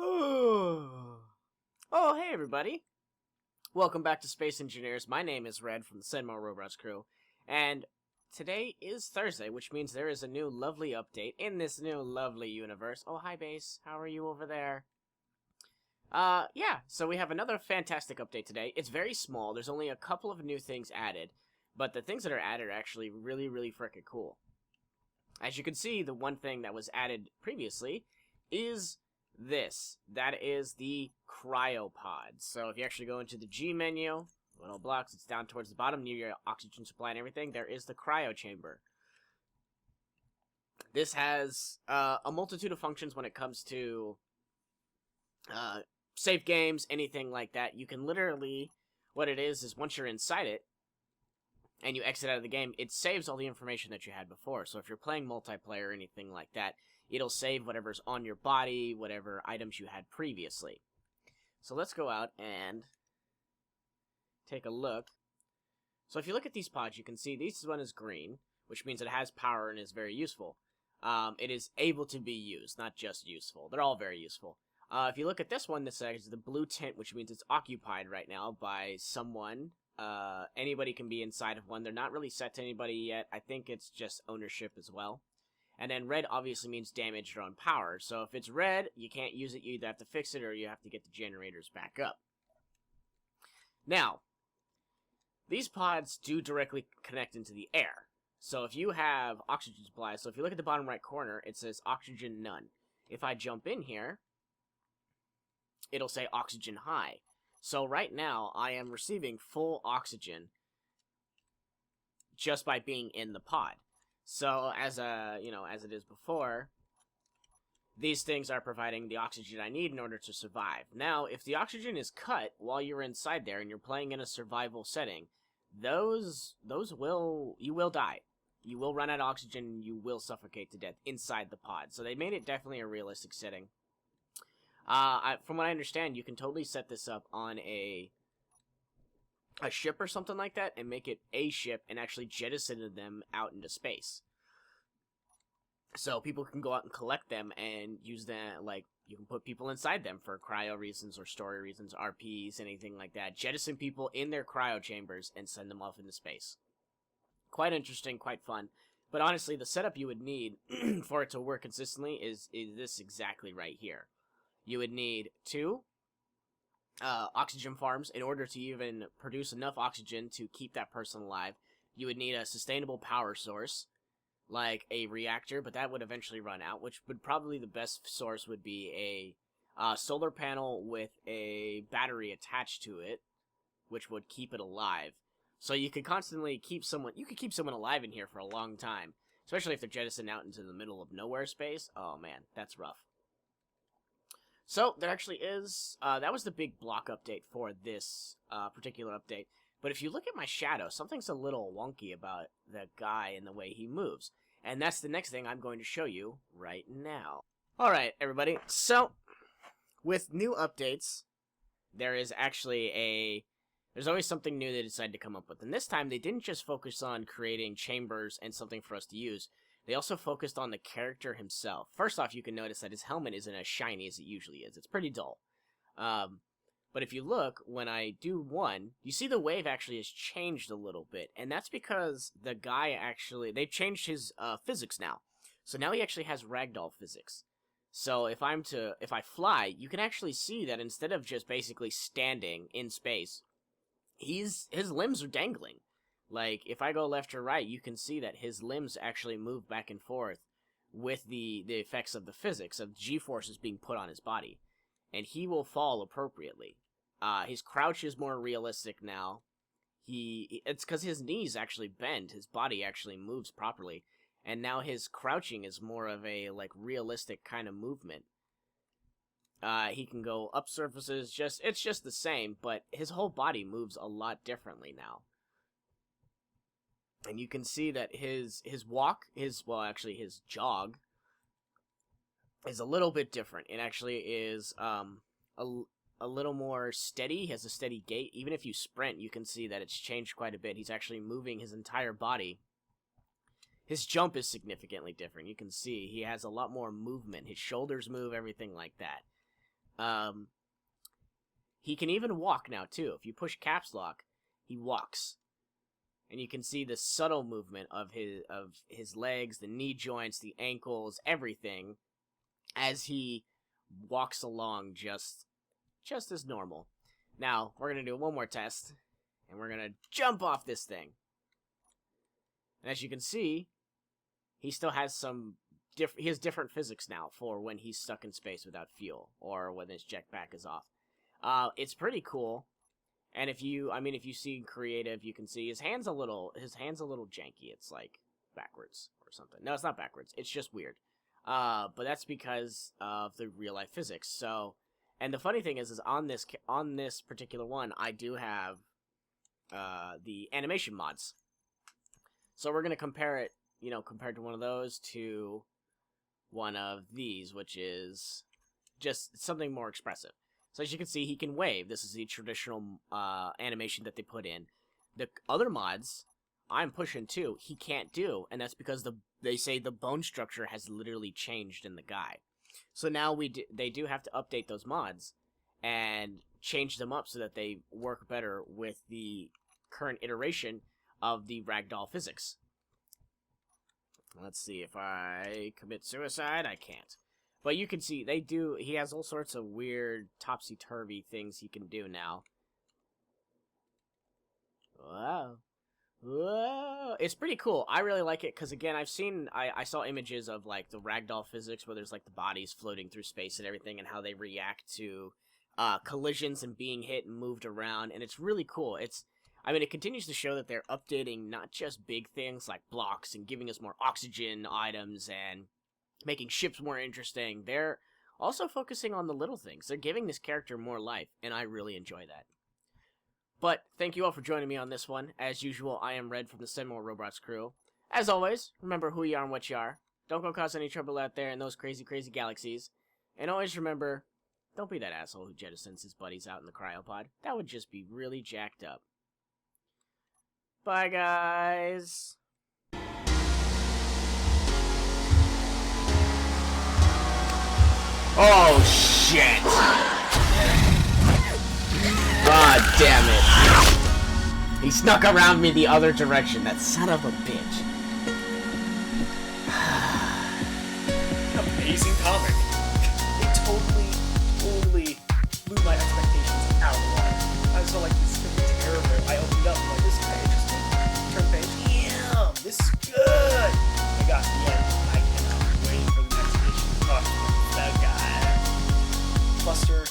Oh, hey everybody. Welcome back to Space Engineers. My name is Red from the Senmo Robots crew, and today is Thursday, which means there is a new lovely update in this new lovely universe. Oh, hi Base. How are you over there? Yeah, so we have another fantastic update today. It's very small. There's only a couple of new things added, but the things that are added are actually really frickin' cool. As you can see, the one thing that was added previously is this. That is the Cryo Pods. So if you actually go into the G menu, little blocks, it's down towards the bottom near your oxygen supply and everything, there is the Cryo Chamber. This has a multitude of functions when it comes to save games, anything like that. You can literally, what it is once you're inside it, and you exit out of the game, it saves all the information that you had before. So if you're playing multiplayer or anything like that, it'll save whatever's on your body, whatever items you had previously. So let's go out and take a look. So if you look at these pods, you can see this one is green, which means it has power and is very useful. It is able to be used, not just useful. They're all very useful. If you look at this one, this is the blue tint, which means it's occupied right now by someone. Anybody can be inside of one. They're not really set to anybody yet. I think it's just ownership as well. And then red obviously means damaged or on power. So if it's red, you can't use it. You either have to fix it or you have to get the generators back up. Now, these pods do directly connect into the air. So if you have oxygen supply, so if you look at the bottom right corner, it says oxygen none. If I jump in here, it'll say oxygen high. So right now, I am receiving full oxygen just by being in the pod. So as it is before, these things are providing the oxygen I need in order to survive. Now, if the oxygen is cut while you're inside there and you're playing in a survival setting, you will die. You will run out of oxygen and you will suffocate to death inside the pod. So they made it definitely a realistic setting. From what I understand, you can totally set this up on a ship or something like that and make it a ship and actually jettison them out into space. So people can go out and collect them and use them, like, you can put people inside them for cryo reasons or story reasons, RPs, anything like that. Jettison people in their cryo chambers and send them off into space. Quite interesting, quite fun. But honestly, the setup you would need for it to work consistently is this exactly right here. You would need 2 oxygen farms in order to even produce enough oxygen to keep that person alive. You would need a sustainable power source, like a reactor, but that would eventually run out, which would probably the best source would be a solar panel with a battery attached to it, which would keep it alive. So you could constantly keep someone alive in here for a long time, especially if they're jettisoned out into the middle of nowhere space. Oh man, that's rough. So, there actually is, that was the big block update for this particular update. But if you look at my shadow, something's a little wonky about the guy and the way he moves. And that's the next thing I'm going to show you right now. Alright, everybody. So, with new updates, there's always something new they decide to come up with. And this time, they didn't just focus on creating chambers and something for us to use. They also focused on the character himself. First off, you can notice that his helmet isn't as shiny as it usually is. It's pretty dull. But if you look, when I do one, you see the wave actually has changed a little bit. And that's because the guy they've changed his physics now. So now he actually has Ragdoll Physics. So if I fly, you can actually see that instead of just basically standing in space, his limbs are dangling. Like, if I go left or right, you can see that his limbs actually move back and forth with the effects of the physics of G-forces being put on his body. And he will fall appropriately. His crouch is more realistic now. It's because his knees actually bend. His body actually moves properly. And now his crouching is more of a, like, realistic kind of movement. He can go up surfaces, it's just the same, but his whole body moves a lot differently now. And you can see that his jog is a little bit different. It actually is a little more steady. He has a steady gait. Even if you sprint, you can see that it's changed quite a bit. He's actually moving his entire body. His jump is significantly different. You can see he has a lot more movement. His shoulders move, everything like that. he can even walk now too. If you push caps lock, he walks. And you can see the subtle movement of his legs, the knee joints, the ankles, everything, as he walks along just as normal. Now, we're going to do one more test, and we're going to jump off this thing. And as you can see, he still has he has different physics now for when he's stuck in space without fuel, or when his jetpack is off. It's pretty cool. And if you see creative, you can see his hand's a little janky. It's like backwards or something. No, it's not backwards. It's just weird. But that's because of the real life physics. So, and the funny thing is on this particular one, I do have the animation mods. So we're gonna compare it, compared to one of those to one of these, which is just something more expressive. So as you can see, he can wave. This is the traditional animation that they put in. The other mods, I'm pushing too, he can't do, and that's because they say the bone structure has literally changed in the guy. So now they do have to update those mods and change them up so that they work better with the current iteration of the Ragdoll Physics. Let's see, if I commit suicide, I can't. But you can see, he has all sorts of weird, topsy-turvy things he can do now. Wow. Whoa. It's pretty cool. I really like it, because again, I saw images of, like, the Ragdoll Physics, where there's, like, the bodies floating through space and everything, and how they react to collisions and being hit and moved around, and it's really cool. It continues to show that they're updating not just big things like blocks and giving us more oxygen items and making ships more interesting. They're also focusing on the little things. They're giving this character more life, and I really enjoy that. But thank you all for joining me on this one. As usual, I am Red from the Sentinel Robots crew. As always, remember who you are and what you are. Don't go cause any trouble out there in those crazy, crazy galaxies. And always remember, don't be that asshole who jettisons his buddies out in the Cryo Pod. That would just be really jacked up. Bye, guys! Oh, shit! God damn it. He snuck around me the other direction, that son of a bitch. Amazing comic. It totally blew my expectations out of the water. I was so like, this is gonna be terrible. I opened up, I'm like, this is kind of interesting. Turn page, damn, this is good. I got to the end. I cannot wait for the next issue. Oh, that guy. Buster.